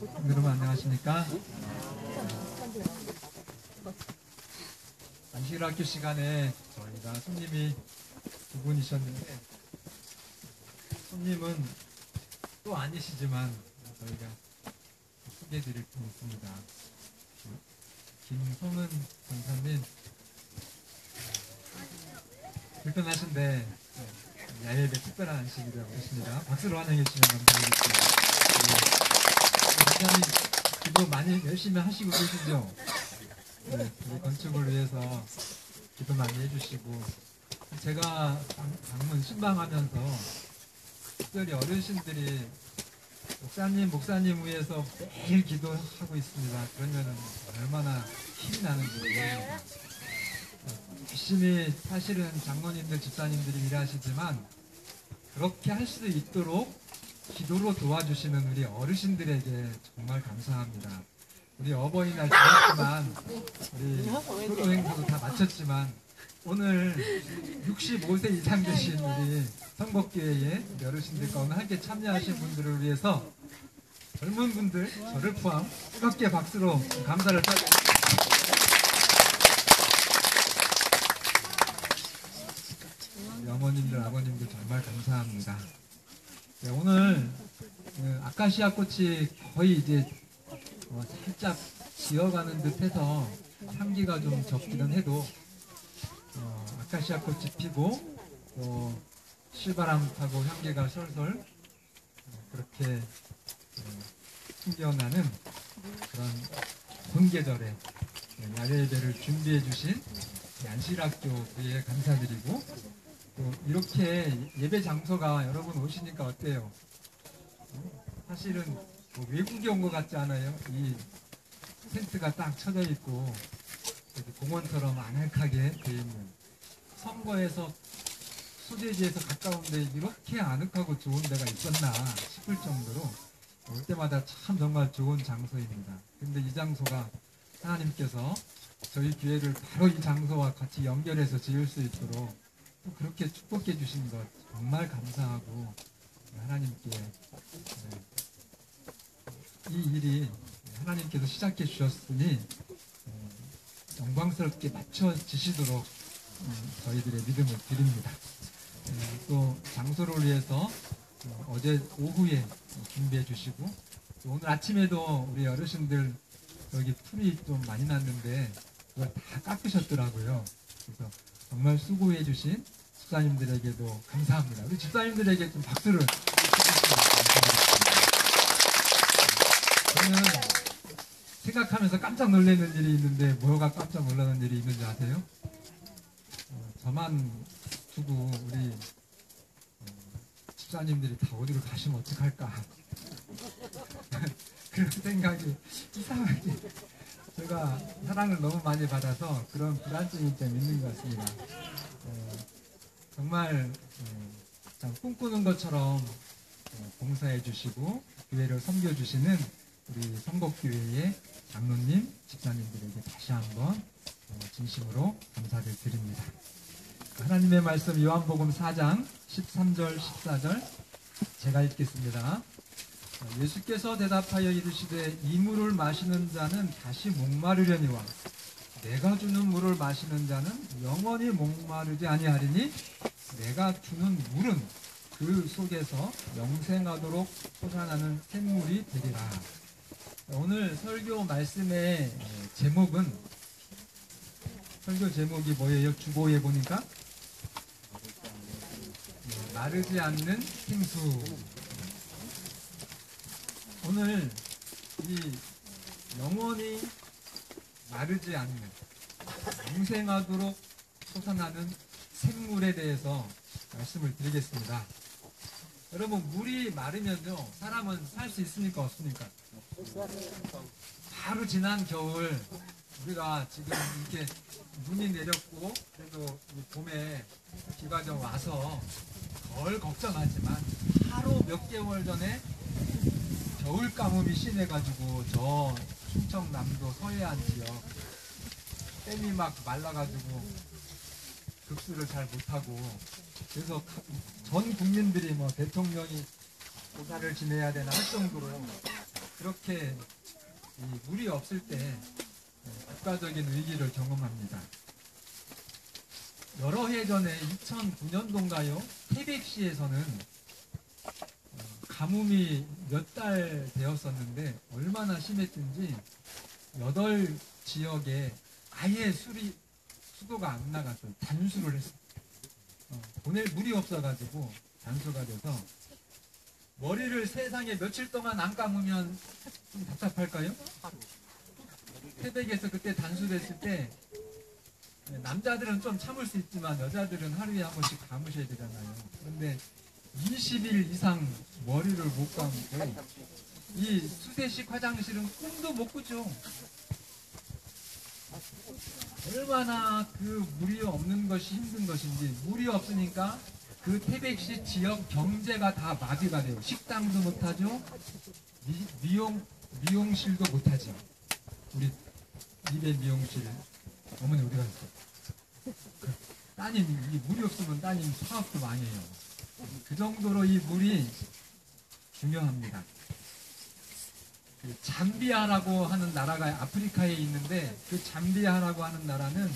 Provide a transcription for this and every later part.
여러분 안녕하십니까? 안식일학교 시간에 저희가 손님이 두 분이셨는데, 손님은 또 아니시지만 저희가 소개해드릴 분이 있습니다. 김성은 권사님, 불편하신데 야외배 특별한 안식이라고 하십니다. 박수로 환영해 주시면 감사하겠습니다. 권사님 기도 많이 열심히 하시고 계시죠? 네, 우리 건축을 위해서 기도 많이 해주시고, 제가 방문 신방하면서 특별히 어르신들이 목사님 위해서 매일 기도하고 있습니다. 그러면 얼마나 힘이 나는지 모릅니다. 열심히 사실은 장로님들, 집사님들이 일하시지만 그렇게 할 수 있도록 기도로 도와주시는 우리 어르신들에게 정말 감사합니다. 우리 어버이날 지났지만 우리 효도 행사도 다 마쳤지만 오늘 65세 이상 되신 우리 성복교회의 어르신들 가운데 함께 참여하신 분들을 위해서 젊은 분들, 저를 포함 뜨겁게 박수로 감사를 드립니다. 어머님들, 아버님들 정말 감사합니다. 네, 오늘 아카시아 꽃이 거의 이제 살짝 지어가는 듯해서 향기가 좀 적기는 해도 아카시아 꽃이 피고 또 실바람 타고 향기가 솔솔 그렇게 풍겨나는 그런 봄 계절에 야외 예배를 준비해 주신 안식일학교에 감사드리고, 또 이렇게 예배 장소가 여러분 오시니까 어때요? 사실은 뭐 외국에 온 것 같지 않아요? 이 텐트가 딱 쳐져 있고 공원처럼 아늑하게 되어 있는, 선거에서 소재지에서 가까운데 이렇게 아늑하고 좋은 데가 있었나 싶을 정도로 올 때마다 참 정말 좋은 장소입니다. 근데 이 장소가 하나님께서 저희 교회를 바로 이 장소와 같이 연결해서 지을 수 있도록 또 그렇게 축복해 주신 것 정말 감사하고, 하나님께 이 일이 하나님께서 시작해 주셨으니 영광스럽게 맞춰지시도록 저희들의 믿음을 드립니다. 또 장소를 위해서 어제 오후에 준비해 주시고, 오늘 아침에도 우리 어르신들 여기 풀이 좀 많이 났는데 그걸 다 깎으셨더라고요. 그래서 정말 수고해 주신 집사님들에게도 감사합니다. 우리 집사님들에게 좀 박수를 저는 생각하면서 깜짝 놀라는 일이 있는데, 뭐가 깜짝 놀라는 일이 있는지 아세요? 저만 두고 우리 집사님들이 다 어디로 가시면 어떡할까 그런 생각이 이상하게, 제가 사랑을 너무 많이 받아서 그런 불안증이 좀 있는 것 같습니다. 정말 참 꿈꾸는 것처럼 봉사해 주시고 교회를 섬겨 주시는 우리 성복교회의 장로님, 집사님들에게 다시 한번 진심으로 감사를 드립니다. 하나님의 말씀 요한복음 4장 13절 14절 제가 읽겠습니다. 예수께서 대답하여 이르시되 이 물을 마시는 자는 다시 목마르려니와 내가 주는 물을 마시는 자는 영원히 목마르지 아니하리니 내가 주는 물은 그 속에서 영생하도록 솟아나는 샘물이 되리라. 오늘 설교 말씀의 제목은, 설교 제목이 뭐예요? 주보에 보니까 마르지 않는 생수. 오늘 이 영원히 마르지 않는, 영생하도록 솟아나는 샘물에 대해서 말씀을 드리겠습니다. 여러분, 물이 마르면요, 사람은 살 수 있습니까? 없습니까? 바로 지난 겨울 우리가 지금 이렇게 눈이 내렸고 그래도 봄에 비가 좀 와서 덜 걱정하지만, 바로 몇 개월 전에 겨울 가뭄이 심해가지고 저 충청남도 서해안 지역 댐이 막 말라가지고 급수를 잘 못하고, 그래서 전 국민들이 뭐 대통령이 조사를 지내야 되나 할 정도로 그렇게 이 물이 없을 때 국가적인 위기를 경험합니다. 여러 해 전에 2009년도인가요? 태백시에서는 가뭄이 몇 달 되었었는데 얼마나 심했든지 8지역에 아예 수도가 안 나갔어요. 단수를 했어요. 보낼 물이 없어가지고 단수가 돼서 머리를 세상에 며칠 동안 안 감으면 좀 답답할까요? 태백에서 그때 단수됐을 때 남자들은 좀 참을 수 있지만 여자들은 하루에 한 번씩 감으셔야 되잖아요. 그런데 20일 이상 머리를 못 감고 이 수세식 화장실은 꿈도 못 꾸죠. 얼마나 그 물이 없는 것이 힘든 것인지. 물이 없으니까 그 태백시 지역 경제가 다 마비가 돼요. 식당도 못하죠. 미용실도 못하죠. 우리 입의 미용실 어머니 어디 갔어? 따님, 이 물이 없으면 따님 사업도 많이 해요. 그 정도로 이 물이 중요합니다. 그 잠비아라고 하는 나라가 아프리카에 있는데, 그 잠비아라고 하는 나라는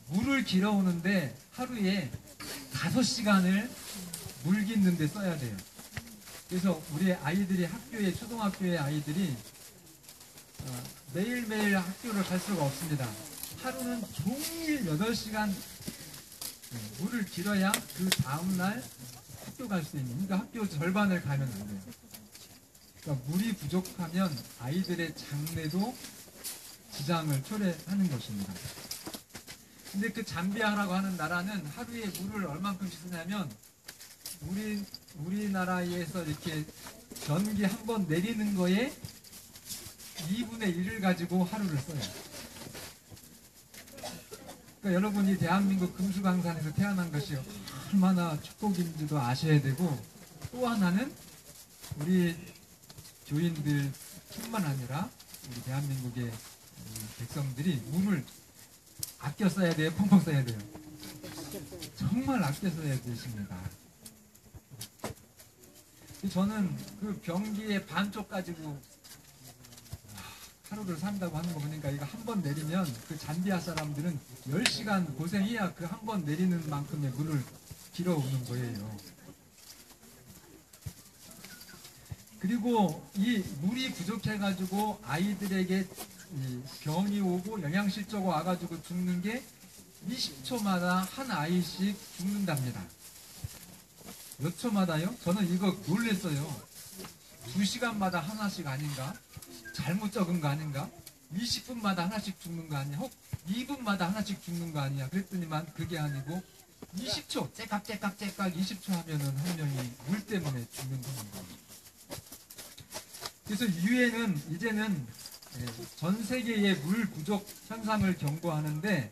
물을 길어오는데 하루에 5시간을 물 깃는 데 써야 돼요. 그래서 우리 아이들이 학교에, 초등학교의 아이들이 매일매일 학교를 갈 수가 없습니다. 하루는 종일 8시간 물을 길어야 그 다음날 학교 갈 수 있는, 그러니까 학교 절반을 가면 안 돼요. 그러니까 물이 부족하면 아이들의 장래도 지장을 초래하는 것입니다. 근데 그 잠비아라고 하는 나라는 하루에 물을 얼만큼씩 쓰냐면, 우리나라에서 이렇게 전기 한 번 내리는 거에 2분의 1을 가지고 하루를 써요. 그러니까 여러분이 대한민국 금수강산에서 태어난 것이 얼마나 축복인지도 아셔야 되고, 또 하나는 우리 교인들 뿐만 아니라 우리 대한민국의 백성들이 물을 아껴 써야 돼요? 펑펑 써야 돼요? 정말 아껴 써야 되십니다. 저는 그 변기의 반쪽 가지고 하루를 산다고 하는 거 보니까, 이거 한 번 내리면 그 잠비아 사람들은 10시간 고생해야 그 한 번 내리는 만큼의 물을 길어오는 거예요. 그리고 이 물이 부족해가지고 아이들에게 병이 오고 영양실조가 와가지고 죽는 게 20초마다 한 아이씩 죽는답니다. 몇 초마다요? 저는 이거 놀랬어요. 2시간마다 하나씩 아닌가? 잘못 적은 거 아닌가? 20분마다 하나씩 죽는 거 아니야? 혹 2분마다 하나씩 죽는 거 아니야? 그랬더니만 그게 아니고 20초, 째깍째깍 20초 하면은 한 명이 물 때문에 죽는 겁니다. 그래서 유엔은 이제는 전 세계의 물 부족 현상을 경고하는데,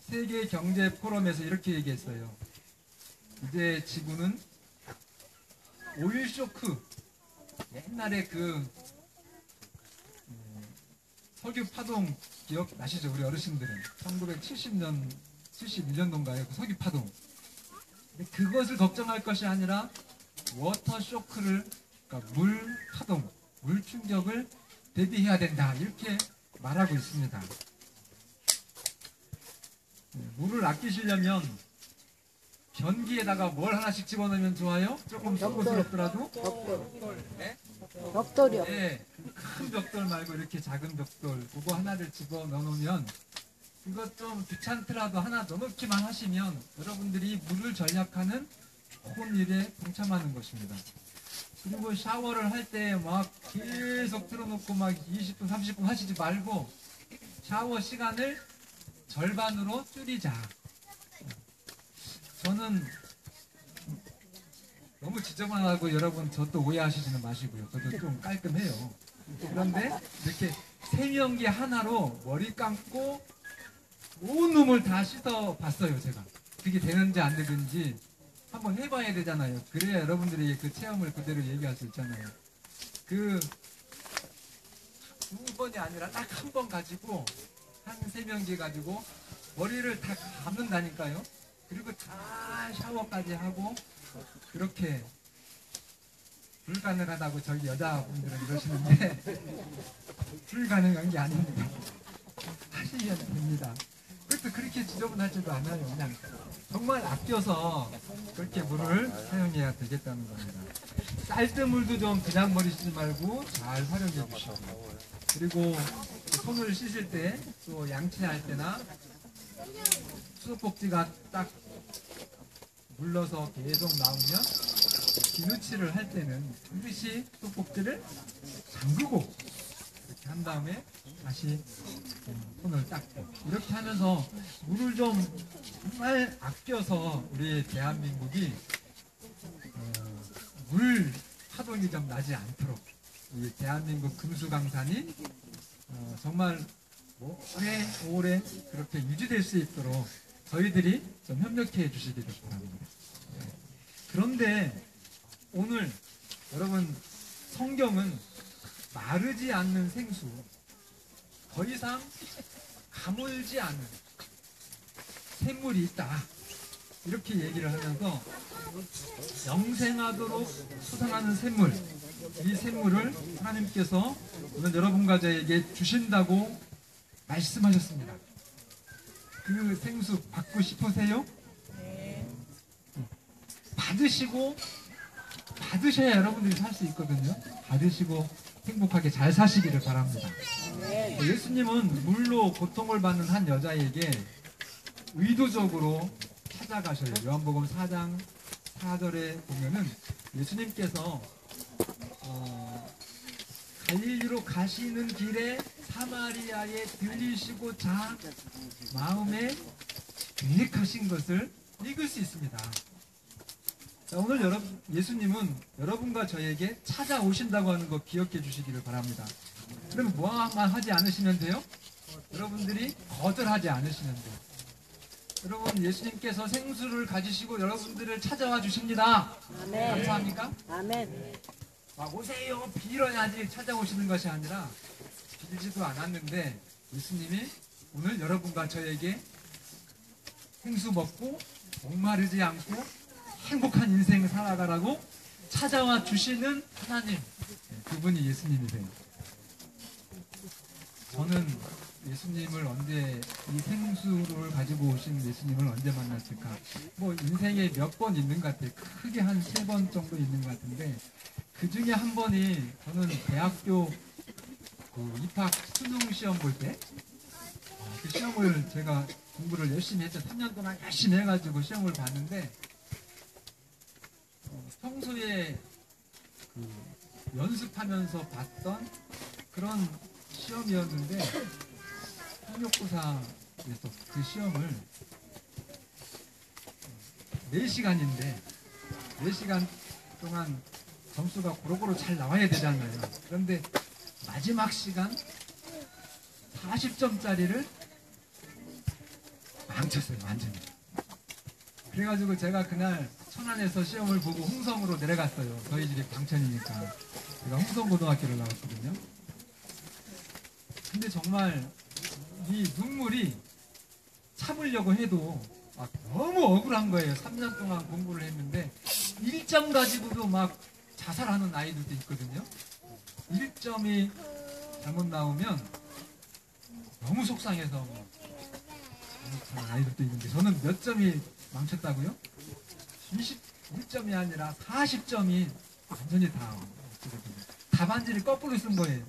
세계 경제 포럼에서 이렇게 얘기했어요. 이제 지구는 오일 쇼크, 옛날에 그 석유 파동 기억나시죠? 우리 어르신들은 1970년 71년도인가요? 그 석유 파동. 근데 그것을 걱정할 것이 아니라 워터 쇼크를, 그러니까 물 파동, 물 충격을 대비해야 된다, 이렇게 말하고 있습니다. 물을 아끼시려면 변기에다가 뭘 하나씩 집어넣으면 좋아요? 조금 썩고스럽더라도? 네? 벽돌이요. 네, 큰 벽돌 말고 이렇게 작은 벽돌, 그거 하나를 집어넣으면, 이거 좀 귀찮더라도 하나 넣어놓기만 하시면 여러분들이 물을 절약하는 좋은 일에 동참하는 것입니다. 그리고 샤워를 할 때 막 계속 틀어놓고 막 20분, 30분 하시지 말고 샤워 시간을 절반으로 줄이자. 저는 너무 지저분하고 여러분 저 또 오해하시지는 마시고요. 저도 좀 깔끔해요. 그런데 이렇게 세면기 하나로 머리 감고 온 놈을 다 씻어 봤어요, 제가. 그게 되는지 안 되는지 한번 해봐야 되잖아요. 그래야 여러분들이 그 체험을 그대로 얘기할 수 있잖아요. 그 두 번이 아니라 딱 한 번 가지고, 한 세면기 가지고 머리를 다 감는다니까요. 그리고 다 샤워까지 하고 그렇게 불가능하다고 저희 여자분들은 이러시는데 불가능한 게 아닙니다. 하시면 됩니다. 그것도 그렇게 지저분하지도 않아요. 그냥 정말 아껴서 그렇게 물을 사용해야 되겠다는 겁니다. 쌀뜨물도 좀 그냥 버리시지 말고 잘 활용해 주시고, 그리고 손을 씻을 때 또 양치할 때나 수도꼭지가 딱 물러서 계속 나오면 비누칠을 할 때는 반드시 수도꼭지를 잠그고 이렇게 한 다음에 다시 손을 닦고, 이렇게 하면서 물을 좀 정말 아껴서 우리 대한민국이 물 파동이 좀 나지 않도록 이 대한민국 금수강산이 정말 오래 그렇게 유지될 수 있도록 저희들이 좀 협력해 주시기를 바랍니다. 그런데 오늘 여러분, 성경은 마르지 않는 생수, 더 이상 가물지 않은 샘물이 있다, 이렇게 얘기를 하면서 영생하도록 솟아나는 샘물, 이 샘물을 하나님께서 오늘 여러분과 저에게 주신다고 말씀하셨습니다. 그 생수 받고 싶으세요? 네. 받으셔야 여러분들이 살 수 있거든요. 받으시고 행복하게 잘 사시기를 바랍니다. 예수님은 물로 고통을 받는 한 여자에게 의도적으로 찾아가셔요. 요한복음 4장 4절에 보면은 예수님께서 갈릴리로 가시는 길에 사마리아에 들리시고자 마음에 계획하신 것을 읽을 수 있습니다. 자, 오늘 예수님은 여러분과 저에게 찾아오신다고 하는 거 기억해 주시기를 바랍니다. 그러면 뭐만 하지 않으시면 돼요? 여러분들이 거절하지 않으시면 돼요. 여러분, 예수님께서 생수를 가지시고 여러분들을 찾아와 주십니다. 아멘. 감사합니까? 아멘. 막 오세요 빌어야지 찾아오시는 것이 아니라 빌지도 않았는데 예수님이 오늘 여러분과 저에게 생수 먹고 목마르지 않고 행복한 인생 살아가라고 찾아와 주시는 하나님, 그분이 예수님이세요. 저는 예수님을 언제, 이 생수를 가지고 오신 예수님을 언제 만났을까? 뭐 인생에 몇 번 있는 것 같아요. 크게 한 3번 정도 있는 것 같은데, 그 중에 한 번이 저는 대학교 그 입학 수능 시험 볼 때, 그 시험을 제가 공부를 열심히 했죠. 3년 동안 열심히 해가지고 시험을 봤는데, 평소에 그 연습하면서 봤던 그런 시험이었는데, 학력고사에서 그 시험을 4시간인데 4시간 동안 점수가 고루고루 잘 나와야 되잖아요. 그런데 마지막 시간 40점짜리를 망쳤어요, 완전히. 그래가지고 제가 그날 천안에서 시험을 보고 홍성으로 내려갔어요. 저희 집이 광천이니까. 제가 홍성고등학교를 나왔거든요. 근데 정말 이 눈물이 참으려고 해도 너무 억울한 거예요. 3년 동안 공부를 했는데 1점 가지고도 막 자살하는 아이들도 있거든요. 1점이 잘못 나오면 너무 속상해서 자살하는 아이들도 있는데, 저는 몇 점이 망쳤다고요? 21점이 아니라 40점이 완전히 다 답안지를 거꾸로 쓴 거예요.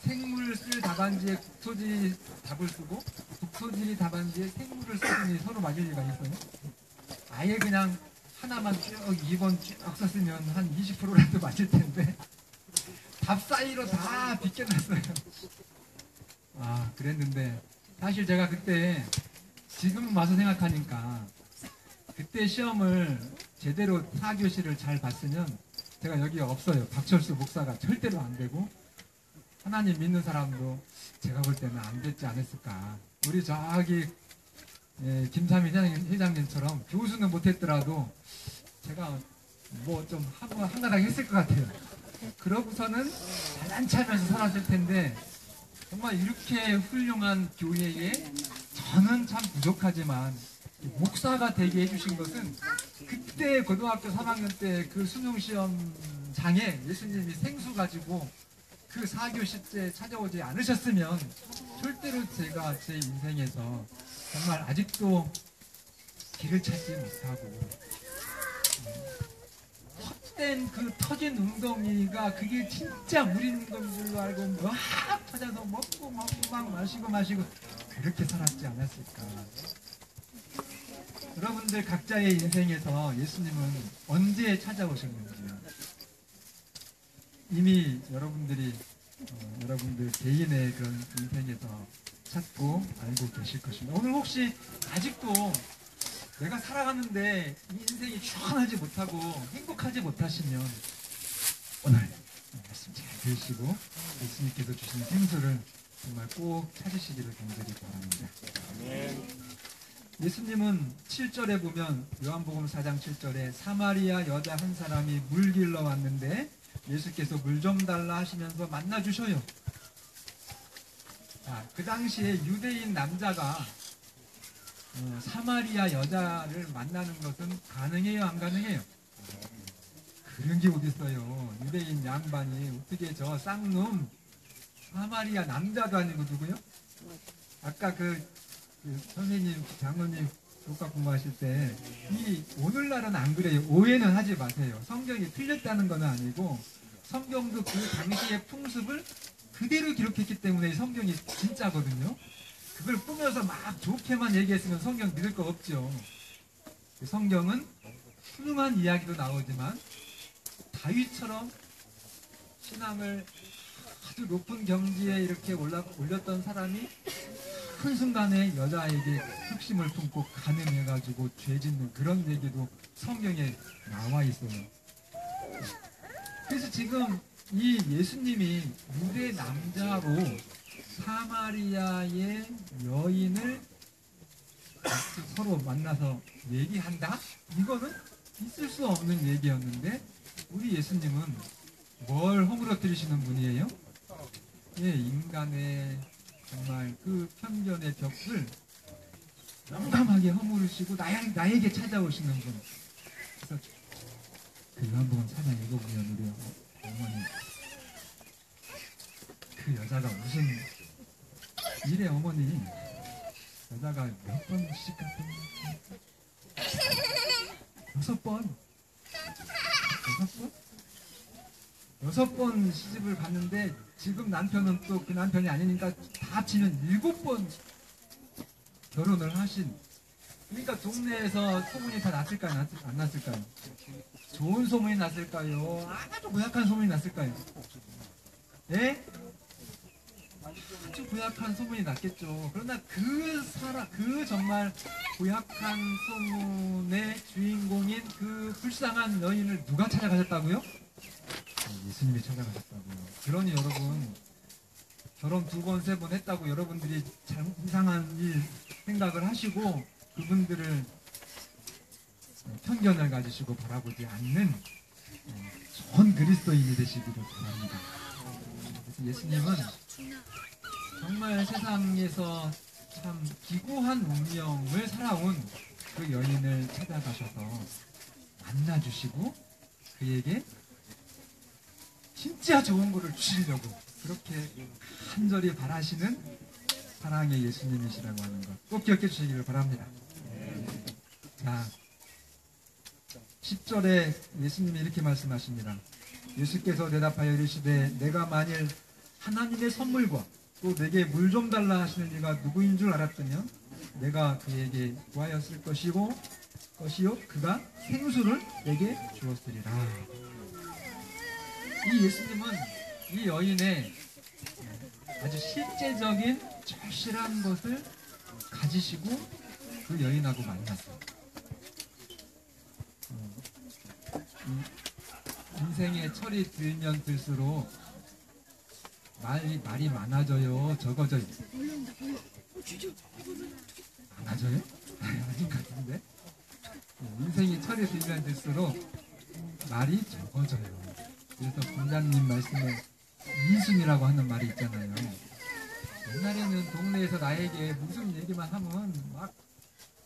생물 쓸 답안지에 국토지 답을 쓰고 국토지 답안지에 생물을 쓰더니 서로 맞을 리가 있어요? 아예 그냥 하나만 쭉 2번 쭉 썼으면 한 20%라도 맞을 텐데 답 사이로 다 비껴놨어요. 그랬는데 사실 제가 그때, 지금 와서 생각하니까 그때 시험을 제대로 4교시를 잘 봤으면 제가 여기 없어요. 박철수 목사가 절대로 안 되고, 하나님 믿는 사람도 제가 볼 때는 안 됐지 않았을까. 우리 저기 김삼희 회장님처럼 교수는 못했더라도 제가 뭐 좀 하고 한가닥 했을 것 같아요. 그러고서는 잘난 체하면서 살았을 텐데, 정말 이렇게 훌륭한 교회에 저는 참 부족하지만 목사가 되게 해주신 것은, 그때 고등학교 3학년 때 그 수능시험 장에 예수님이 생수 가지고 그 사교 십제에 찾아오지 않으셨으면 절대로 제가 제 인생에서 정말 아직도 길을 찾지 못하고 헛된 그 터진 웅덩이가 그게 진짜 물 있는 건 줄로 알고 막 찾아서 먹고 막 마시고 그렇게 살았지 않았을까. 여러분들 각자의 인생에서 예수님은 언제 찾아오셨는지요? 이미 여러분들이 여러분들 개인의 그런 인생에서 찾고 알고 계실 것입니다. 오늘 혹시 아직도 내가 살아가는데 이 인생이 시원하지 못하고 행복하지 못하시면 오늘 말씀 잘 들으시고 예수님께서 주신 생수를 정말 꼭 찾으시기를 간절히 바랍니다. 예수님은 7절에 보면 요한복음 4장 7절에 사마리아 여자 한 사람이 물 길러 왔는데 예수께서 물 좀 달라 하시면서 만나 주셔요. 그 당시에 유대인 남자가 사마리아 여자를 만나는 것은 가능해요, 안 가능해요? 그런 게 어딨어요. 유대인 양반이 어떻게 저 쌍놈 사마리아 남자도 아니고 누구요? 아까 그 선생님, 장로님 교과 공부하실 때 이 오늘날은 안 그래요. 오해는 하지 마세요. 성경이 틀렸다는 건 아니고 성경도 그 당시의 풍습을 그대로 기록했기 때문에 성경이 진짜거든요. 그걸 꾸며서 막 좋게만 얘기했으면 성경 믿을 거 없죠. 성경은 훌륭한 이야기도 나오지만 다윗처럼 신앙을 아주 높은 경지에 이렇게 올렸던 사람이 한순간에 여자에게 흑심을 품고 간음해가지고 죄 짓는 그런 얘기도 성경에 나와 있어요. 그래서 지금 이 예수님이 유대 남자로 사마리아의 여인을 서로 만나서 얘기한다? 이거는 있을 수 없는 얘기였는데 우리 예수님은 뭘 허물어뜨리시는 분이에요? 예, 인간의 정말 그 편견의 벽을 용감하게 허물으시고 나에게 찾아오시는 분. 그래서 그 요한복음 4장 읽어보면 우리 어머니 그 여자가 무슨 이래 어머니 여자가 몇 번 시집갔더니 6번 6번 시집을 갔는데 지금 남편은 또 그 남편이 아니니까 다 합치면 7번 결혼을 하신. 그러니까 동네에서 소문이 다 났을까요? 안 났을까요? 좋은 소문이 났을까요? 아주 고약한 소문이 났을까요? 예? 아주 고약한 소문이 났겠죠. 그러나 그 정말 고약한 소문의 주인공인 그 불쌍한 여인을 누가 찾아가셨다고요? 예수님이 찾아가셨다고요. 그러니 여러분 결혼 2번, 3번 했다고 여러분들이 이상한 일 생각을 하시고 그분들을 편견을 가지시고 바라보지 않는 좋은 그리스도인이 되시기를 바랍니다. 그래서 예수님은 정말 세상에서 참 기구한 운명을 살아온 그 여인을 찾아가셔서 만나주시고 그에게 진짜 좋은 거를 주시려고 그렇게 간절히 바라시는 사랑의 예수님이시라고 하는 것 꼭 기억해 주시기를 바랍니다. 자, 10절에 예수님이 이렇게 말씀하십니다. 예수께서 대답하여 이르시되 내가 만일 하나님의 선물과 또 내게 물 좀 달라 하시는 이가 누구인 줄 알았더냐? 내가 그에게 구하였을 것이요 그가 생수를 내게 주었으리라. 이 예수님은 이 여인의 아주 실제적인 절실한 것을 가지시고 그 여인하고 만났어요. 인생의 철이 들면 들수록 말이 많아져요, 적어져요? 많아져요? 아닌 것 같은데? 인생이 철이 들면 들수록 말이 적어져요. 그래서 공장님 말씀에 이순이라고 하는 말이 있잖아요. 옛날에는 동네에서 나에게 무슨 얘기만 하면 막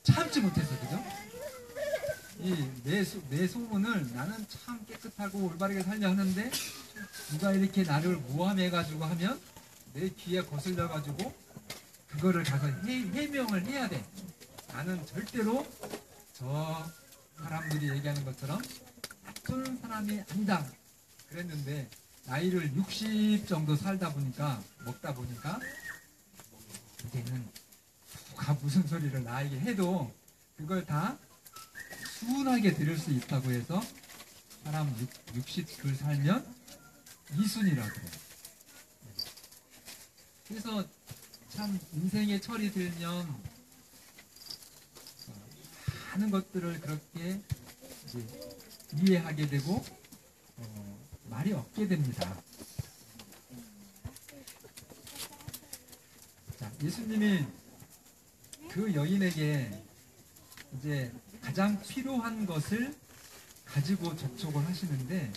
참지 못했어, 그죠? 내 소문을 나는 참 깨끗하고 올바르게 살려 하는데 누가 이렇게 나를 모함해가지고 하면 내 귀에 거슬려가지고 그거를 가서 해명을 해야 돼. 나는 절대로 저 사람들이 얘기하는 것처럼 나쁜 사람이 아니다 그랬는데 나이를 60 정도 살다 보니까 먹다 보니까 이제는 누가 무슨 소리를 나에게 해도 그걸 다 순하게 들을 수 있다고 해서 사람 60을 살면 이순이라고 그래요. 그래서 참 인생의 철이 들면 많은 것들을 그렇게 이제 이해하게 되고 말이 없게 됩니다. 자, 예수님이 그 여인에게 이제 가장 필요한 것을 가지고 접촉을 하시는데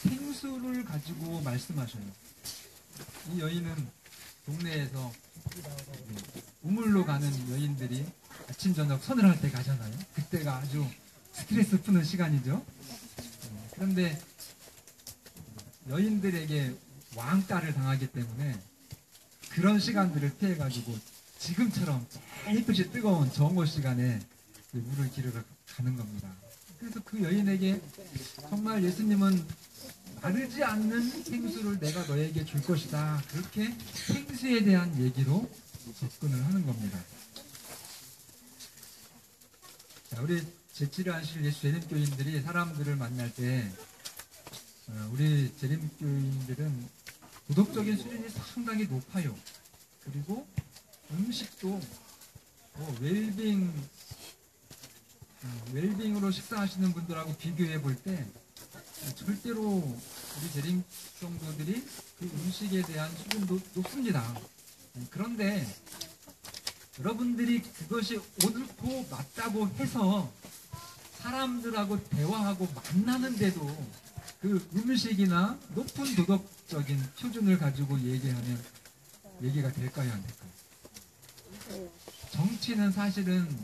생수를 가지고 말씀하셔요. 이 여인은 동네에서 우물로 가는 여인들이 아침 저녁 서늘할 때 가잖아요. 그때가 아주 스트레스 푸는 시간이죠. 그런데 여인들에게 왕따를 당하기 때문에 그런 시간들을 피해가지고 지금처럼 햇빛이 뜨거운 정오 시간에 물을 기르러 가는 겁니다. 그래서 그 여인에게 정말 예수님은 마르지 않는 생수를 내가 너에게 줄 것이다. 그렇게 생수에 대한 얘기로 접근을 하는 겁니다. 자, 우리 제7회 예수 재림교인들이 사람들을 만날 때 우리 재림교인들은 도덕적인 수준이 상당히 높아요. 그리고 음식도 웰빙으로 식사하시는 분들하고 비교해 볼 때 절대로 우리 재림 성도들이 그 음식에 대한 수준도 높습니다. 그런데 여러분들이 그것이 옳고 맞다고 해서 사람들하고 대화하고 만나는데도 그 음식이나 높은 도덕적인 표준을 가지고 얘기하면 얘기가 될까요, 안 될까요? 정치는 사실은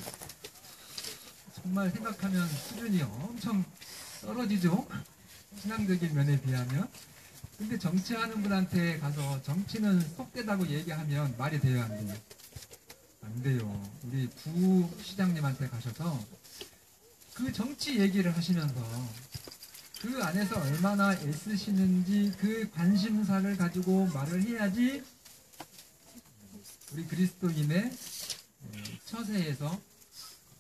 정말 생각하면 수준이 엄청 떨어지죠? 신앙적인 면에 비하면. 근데 정치하는 분한테 가서 정치는 속되다고 얘기하면 말이 돼요, 안 돼요? 안 돼요. 우리 부시장님한테 가셔서 그 정치 얘기를 하시면서 그 안에서 얼마나 애쓰시는지 그 관심사를 가지고 말을 해야지 우리 그리스도인의 처세에서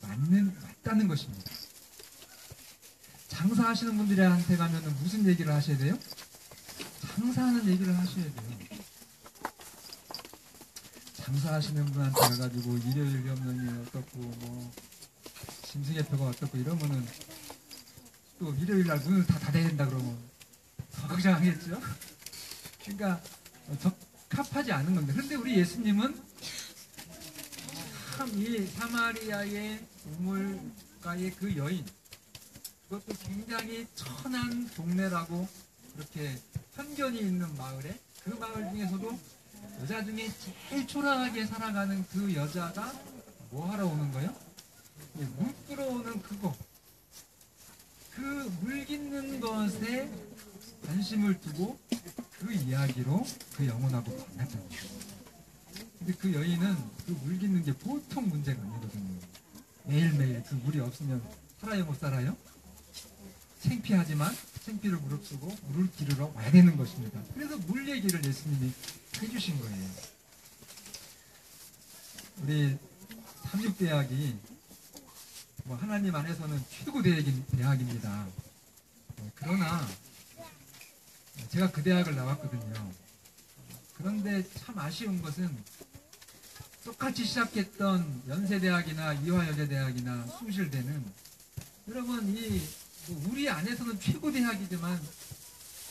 맞다는 것입니다. 장사하시는 분들한테 가면 무슨 얘기를 하셔야 돼요? 장사하는 얘기를 하셔야 돼요. 장사하시는 분한테 가가지고 일요일 염론이 어떻고 뭐 짐승의표가 어떻고 이러면은 또 일요일날 문을 다 닫아야 된다 그러면 더 걱정하겠죠? 그러니까 적합하지 않은 건데, 그런데 우리 예수님은 참 이 사마리아의 우물가의 그 여인, 그것도 굉장히 천한 동네라고 그렇게 편견이 있는 마을에, 그 마을 중에서도 여자 중에 제일 초라하게 살아가는 그 여자가 뭐 하러 오는 거예요? 물 끌어오는 그거, 그 물 깃는 것에 관심을 두고 그 이야기로 그 영혼하고 만났던 거예요. 근데 그 여인은 그 물 깃는 게 보통 문제가 아니거든요. 매일매일 그 물이 없으면 살아요, 못 살아요? 창피하지만 창피를 무릅쓰고 물을 기르러 와야 되는 것입니다. 그래서 물 얘기를 예수님이 해주신 거예요. 우리 삼육대학이 뭐 하나님 안에서는 최고 대학입니다. 그러나 제가 그 대학을 나왔거든요. 그런데 참 아쉬운 것은 똑같이 시작했던 연세대학이나 이화여자대학이나 숭실대는 여러분 우리 안에서는 최고 대학이지만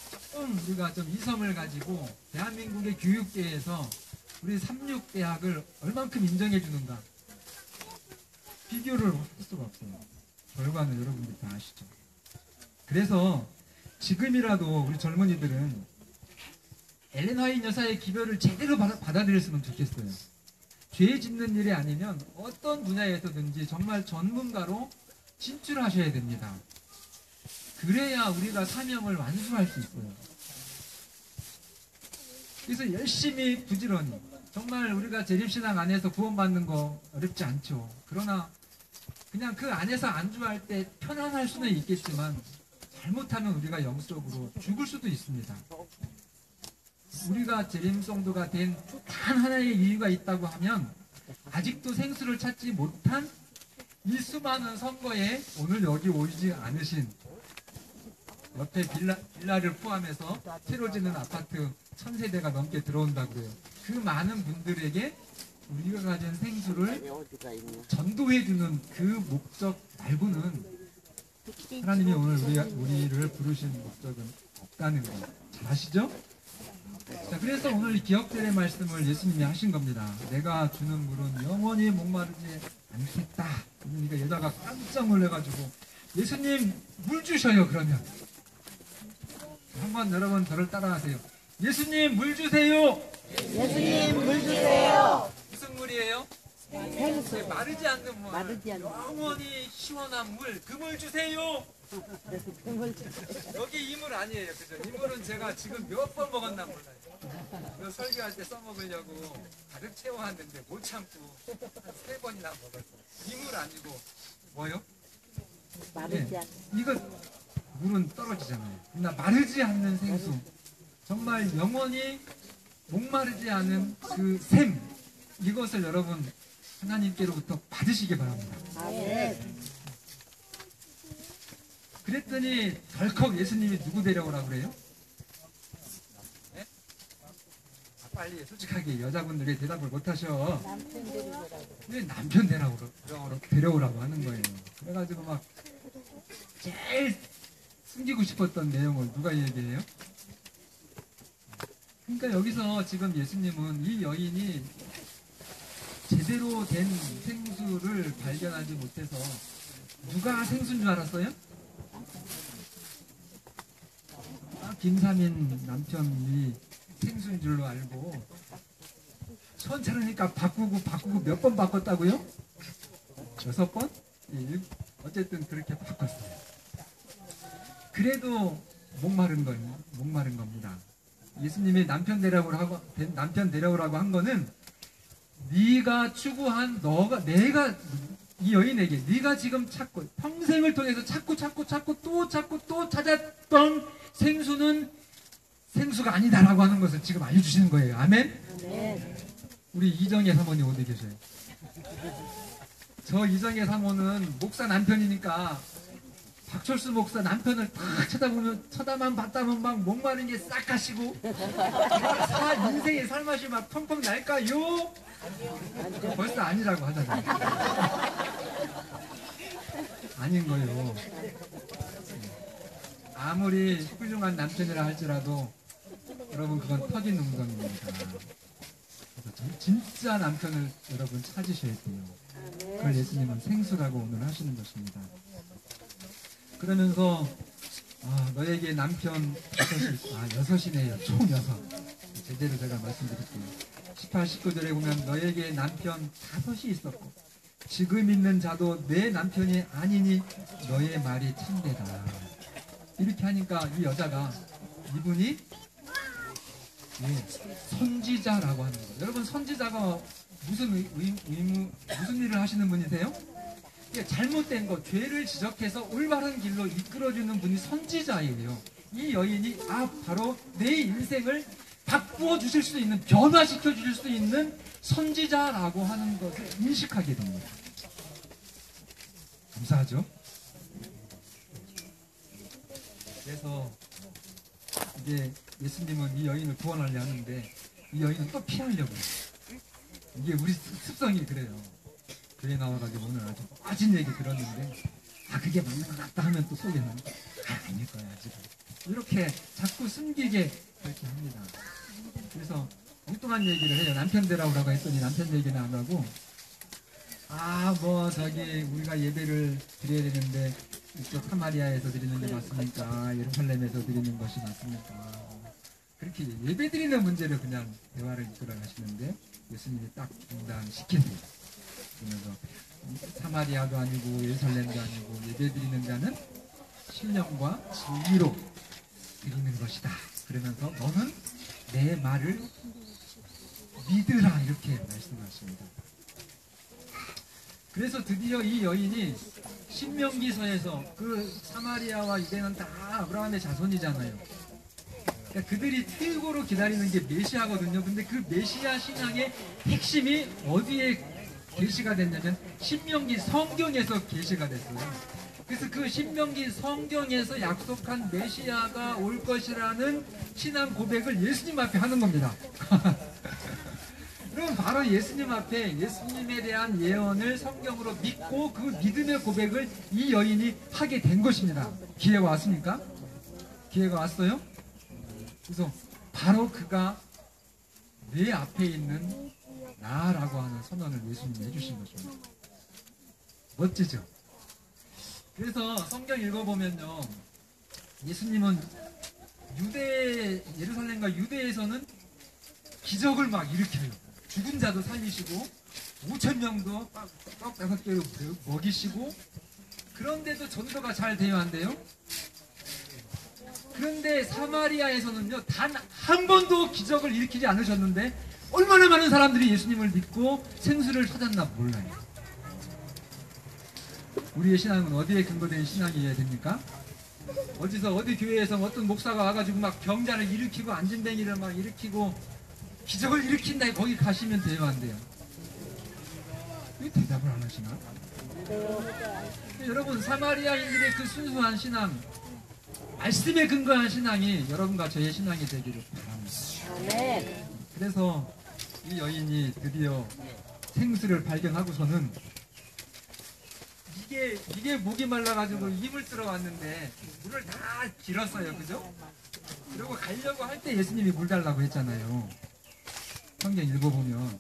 조금 우리가 좀 이성을 가지고 대한민국의 교육계에서 우리 삼육대학을 얼만큼 인정해 주는가 비교를 할 수가 없어요. 결과는 여러분들이 다 아시죠. 그래서 지금이라도 우리 젊은이들은 엘렌 화이트 여사의 기별을 제대로 받아들였으면 좋겠어요. 죄 짓는 일이 아니면 어떤 분야에서든지 정말 전문가로 진출하셔야 됩니다. 그래야 우리가 사명을 완수할 수 있어요. 그래서 열심히 부지런히, 정말 우리가 재림신앙 안에서 구원받는 거 어렵지 않죠. 그러나 그냥 그 안에서 안주할 때 편안할 수는 있겠지만 잘못하면 우리가 영적으로 죽을 수도 있습니다. 우리가 재림성도가 된 단 하나의 이유가 있다고 하면 아직도 생수를 찾지 못한 이 수많은 선거에 오늘 여기 오지 않으신, 옆에 빌라를 포함해서 새로 짓는 아파트 1000세대가 넘게 들어온다고요. 그 많은 분들에게 우리가 가진 생수를 전도해주는 그 목적 말고는 하나님이 오늘 우리를 부르신 목적은 없다는 거 잘 아시죠? 자, 그래서 오늘 기억들의 말씀을 예수님이 하신 겁니다. 내가 주는 물은 영원히 목마르지 않겠다. 그러니까 여자가 깜짝 놀래가지고 예수님 물 주셔요. 그러면 한번 여러분 저를 따라하세요. 예수님 물 주세요. 예수님 물 주세요. 무슨 물이에요? 생수. 마르지 않는 물. 마르지 않는 영원히 시원한 물. 그 물 주세요. 물 주세요. 여기 이 물 아니에요. 그죠? 이 물은 제가 지금 몇 번 먹었나 몰라요. 이거 설교할 때 써먹으려고 가득 채워왔는데 못 참고 3번이나 먹었어요. 이 물 아니고 뭐요? 마르지 않는. 이거 물은 떨어지잖아요. 그러나 마르지 않는 생수. 정말 영원히 목마르지 않은 그 샘. 이것을 여러분 하나님께로부터 받으시기 바랍니다. 아멘. 그랬더니 덜컥 예수님이 누구 데려오라고 그래요? 네? 빨리 솔직하게 여자분들이 대답을 못하셔. 남편 데리고라고. 왜 남편 데려오라고 하는 거예요. 그래가지고 막 제일 숨기고 싶었던 내용을 누가 얘기해요? 그러니까 여기서 지금 예수님은 이 여인이 제대로 된 생수를 발견하지 못해서 누가 생수인 줄 알았어요? 김삼인 남편이 생수인 줄로 알고 천천히니까 바꾸고 몇 번 바꿨다고요? 6번? 어쨌든 그렇게 바꿨어요. 그래도 목마른 겁니다. 예수님이 남편 데려오라고 한 거는 네가 추구한 내가 이 여인에게 네가 지금 찾고 평생을 통해서 찾고 또 찾았던 생수는 생수가 아니다라고 하는 것을 지금 알려주시는 거예요. 아멘? 아멘. 우리 이정혜 사모님 어디 계셔요? 저 이정혜 사모는 목사 남편이니까 박철수 목사 남편을 다 쳐다만 봤다면 막 목마른 게 싹 가시고 인생의 살맛이 막 펑펑 날까요? 벌써 아니라고 하잖아요. 아닌 거예요. 아무리 훌륭한 남편이라 할지라도 여러분 그건 터진 웅덩이입니다. 그래서 진짜 남편을 여러분 찾으셔야 돼요. 그걸 예수님은 생수라고 오늘 하시는 것입니다. 그러면서 너에게 남편 6이네요. 총 6. 제대로 제가 말씀드릴게요. 18, 19절에 보면 너에게 남편 5이 있었고 지금 있는 자도 내 남편이 아니니 너의 말이 참되다. 이렇게 하니까 이 여자가 이분이 선지자라고 하는 거예요. 여러분 선지자가 무슨 일을 하시는 분이세요? 잘못된 것, 죄를 지적해서 올바른 길로 이끌어주는 분이 선지자예요. 이 여인이 바로 내 인생을 바꾸어 주실 수 있는, 변화시켜 주실 수 있는 선지자라고 하는 것을 인식하게 됩니다. 감사하죠? 그래서 이제 예수님은 이 여인을 구원하려 하는데 이 여인은 또 피하려고 해요. 이게 우리 습성이 그래요. 교회 나와가지고 오늘 아주 빠진 얘기 들었는데 그게 맞는 것 같다 하면 또 속에는 아닐 거야 지금. 이렇게 자꾸 숨기게 그렇게 합니다. 그래서 엉뚱한 얘기를 해요. 남편 데려오라고 했더니 남편 얘기는 안 하고 우리가 예배를 드려야 되는데 이쪽 사마리아에서 드리는 게 맞습니까? 예루살렘에서 드리는 것이 맞습니까? 이렇게 예배드리는 문제를 그냥 대화를 이끌어 가시는데 예수님이 딱 중단시키세요. 그러면서 사마리아도 아니고 예루살렘도 아니고 예배드리는 자는 신령과 진리로 드리는 것이다. 그러면서 너는 내 말을 믿으라 이렇게 말씀하십니다. 그래서 드디어 이 여인이 신명기서에서 그 사마리아와 유대는 다 아브라함의 자손이잖아요. 그러니까 그들이 최고로 기다리는 게 메시아거든요. 근데 그 메시아 신앙의 핵심이 어디에 계시가 됐냐면 신명기 성경에서 계시가 됐어요. 그래서 그 신명기 성경에서 약속한 메시아가 올 것이라는 신앙 고백을 예수님 앞에 하는 겁니다. 그럼 바로 예수님 앞에 예수님에 대한 예언을 성경으로 믿고 그 믿음의 고백을 이 여인이 하게 된 것입니다. 기회가 왔습니까? 기회가 왔어요? 그래서 바로 그가 내 앞에 있는 나라고 하는 선언을 예수님이 해주신 것입니다. 멋지죠? 그래서 성경 읽어보면요, 예수님은 예루살렘과 유대에서는 기적을 막 일으켜요. 죽은 자도 살리시고 5,000명도 떡 5개로 먹이시고, 그런데도 전도가 잘 돼요, 안 돼요? 그런데 사마리아에서는요, 단 한 번도 기적을 일으키지 않으셨는데 얼마나 많은 사람들이 예수님을 믿고 생수를 찾았나 몰라요. 우리의 신앙은 어디에 근거된 신앙이어야 됩니까? 어디 교회에서 어떤 목사가 와가지고 막 병자를 일으키고 안진뱅이를 막 일으키고 기적을 일으킨다, 거기 가시면 돼요, 안 돼요? 왜 대답을 안 하시나? 여러분, 사마리아인들의 그 순수한 신앙, 말씀에 근거한 신앙이 여러분과 저의 신앙이 되기를 바랍니다. 아멘. 그래서 이 여인이 드디어 생수를 발견하고서는 이게 목이 말라가지고 입을 쓸어 왔는데 물을 다 길었어요, 그죠? 그리고 가려고 할 때 예수님이 물 달라고 했잖아요. 성경 읽어보면.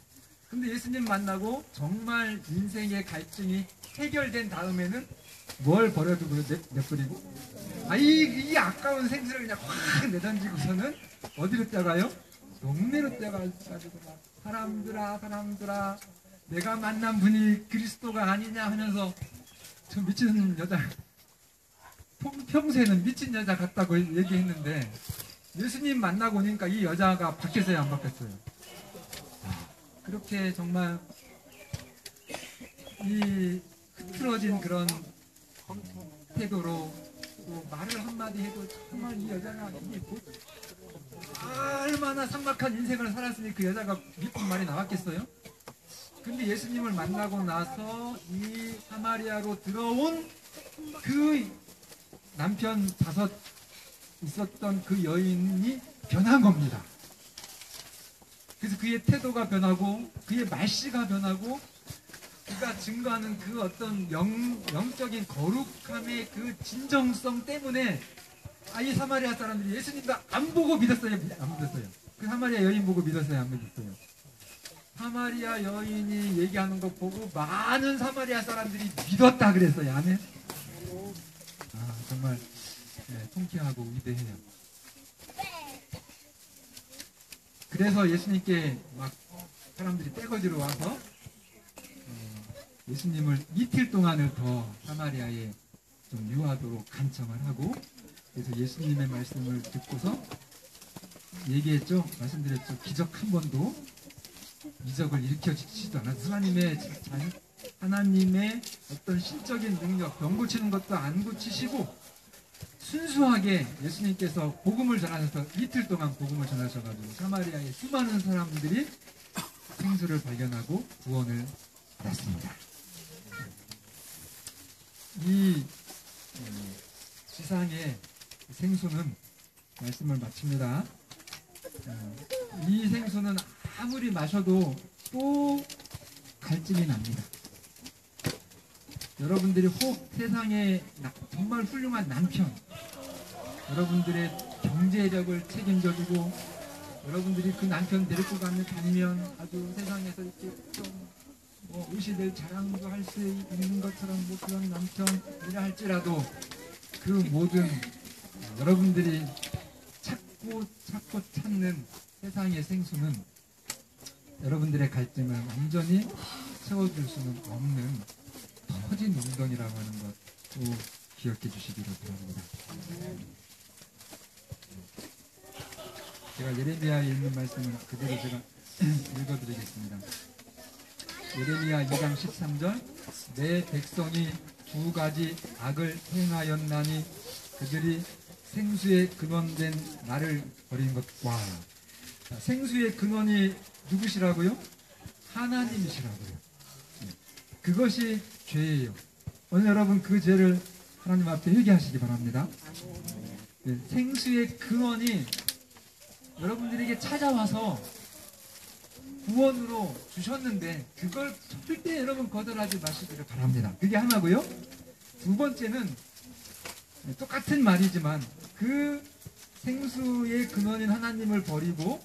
근데 예수님 만나고 정말 인생의 갈증이 해결된 다음에는 뭘 버려두고 내버리고, 이 아까운 생수를 그냥 확 내던지고서는 어디로 뛰어가요? 동네로 뛰어가가지고 막 사람들아 내가 만난 분이 그리스도가 아니냐 하면서 저 미친 여자, 평소에는 미친 여자 같다고 얘기했는데 예수님 만나고 오니까 이 여자가 바뀌었어요, 안 바뀌었어요? 그렇게 정말 이 흐트러진 그런 태도로 또 말을 한마디 해도 정말 이 여자가 이게 얼마나 삭막한 인생을 살았으니 그 여자가 믿는 말이 나왔겠어요? 근데 예수님을 만나고 나서 이 사마리아로 들어온 그 남편 5 있었던 그 여인이 변한 겁니다. 그래서 그의 태도가 변하고 그의 말씨가 변하고 그가 증거하는 그 어떤 영적인 거룩함의 그 진정성 때문에 이 사마리아 사람들이 예수님도 안 보고 믿었어요, 안 믿었어요? 그 사마리아 여인 보고 믿었어요, 안 믿었어요? 사마리아 여인이 얘기하는 거 보고 많은 사마리아 사람들이 믿었다 그랬어요, 아멘? 정말 통쾌하고 위대해요. 그래서 예수님께 막 사람들이 떼거지로 와서 예수님을 이틀 동안을 더 사마리아에 좀 유하도록 간청을 하고, 그래서 예수님의 말씀을 듣고서 얘기했죠. 말씀드렸죠. 기적 한 번도 이적을 일으켜 주시지도 않아서 하나님의 어떤 신적인 능력, 병 고치는 것도 안 고치시고 순수하게 예수님께서 복음을 전하셔서 이틀 동안 복음을 전하셔가지고 사마리아의 수많은 사람들이 생수를 발견하고 구원을 받았습니다. 이 지상의 생수는, 말씀을 마칩니다. 이 생수는 아무리 마셔도 또 갈증이 납니다. 여러분들이 혹 세상에 정말 훌륭한 남편, 여러분들의 경제력을 책임져주고 여러분들이 그 남편 데리고 다니면 아주 세상에서 이렇게 좀 의시될 자랑도 할 수 있는 것처럼 그런 남편이라 할지라도 그 모든 여러분들이 찾고 찾고 찾는 세상의 생수는 여러분들의 갈증을 완전히 채워줄 수는 없는 터진 웅덩이라고 하는 것도 기억해 주시기를 바랍니다. 제가 예레미야에 있는 말씀을 그대로 제가 읽어드리겠습니다. 예레미야 2장 13절 내 백성이 두 가지 악을 행하였나니 그들이 생수의 근원된 나를 버린 것과 생수의 근원이 누구시라고요? 하나님이시라고요. 그것이 죄예요. 오늘 여러분 그 죄를 하나님 앞에 회개하시기 바랍니다. 생수의 근원이 여러분들에게 찾아와서 구원으로 주셨는데 그걸 절대 여러분 거절하지 마시기를 바랍니다. 그게 하나고요. 두 번째는 똑같은 말이지만 그 생수의 근원인 하나님을 버리고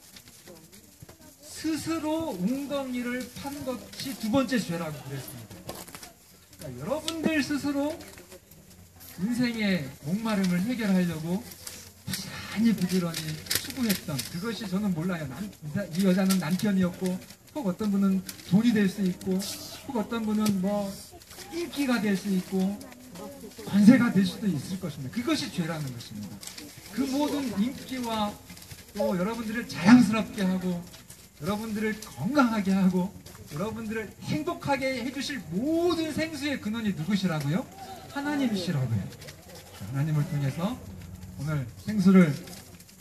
스스로 웅덩이를 판 것이 두 번째 죄라고 그랬습니다. 그러니까 여러분들 스스로 인생의 목마름을 해결하려고 부지런히 추구했던 그것이 저는 몰라요. 이 여자는 남편이었고 혹 어떤 분은 돈이 될 수 있고 혹 어떤 분은 뭐 인기가 될 수 있고 관세가 될 수도 있을 것입니다. 그것이 죄라는 것입니다. 그 모든 인기와 또 여러분들을 자랑스럽게 하고 여러분들을 건강하게 하고 여러분들을 행복하게 해주실 모든 생수의 근원이 누구시라고요? 하나님이시라고요. 하나님을 통해서 오늘 생수를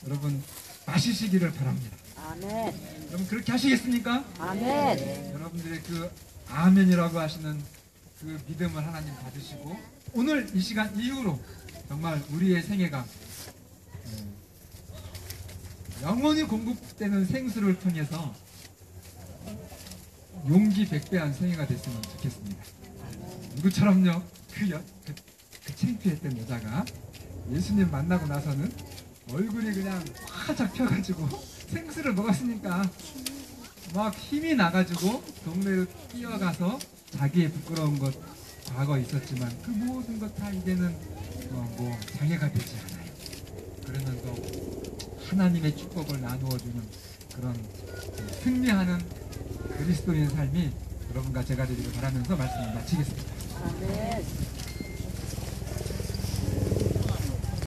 여러분 마시시기를 바랍니다. 아멘. 여러분 그렇게 하시겠습니까? 아멘. 여러분들의 그 아멘이라고 하시는 그 믿음을 하나님 받으시고 오늘 이 시간 이후로 정말 우리의 생애가 영원히 공급되는 생수를 통해서 용기 백배한 생애가 됐으면 좋겠습니다. 누구처럼요? 그 창피했던 여자가 예수님 만나고 나서는 얼굴이 그냥 화짝 펴가지고 생수를 먹었으니까 막 힘이 나가지고 동네로 뛰어가서 자기의 부끄러운 것 과거 있었지만 그 모든 것 다 이제는 뭐 장애가 되지 않아요. 그러면서 하나님의 축복을 나누어주는 그런 승리하는 그리스도인 삶이 여러분과 제가 되기를 바라면서 말씀을 마치겠습니다. 아멘.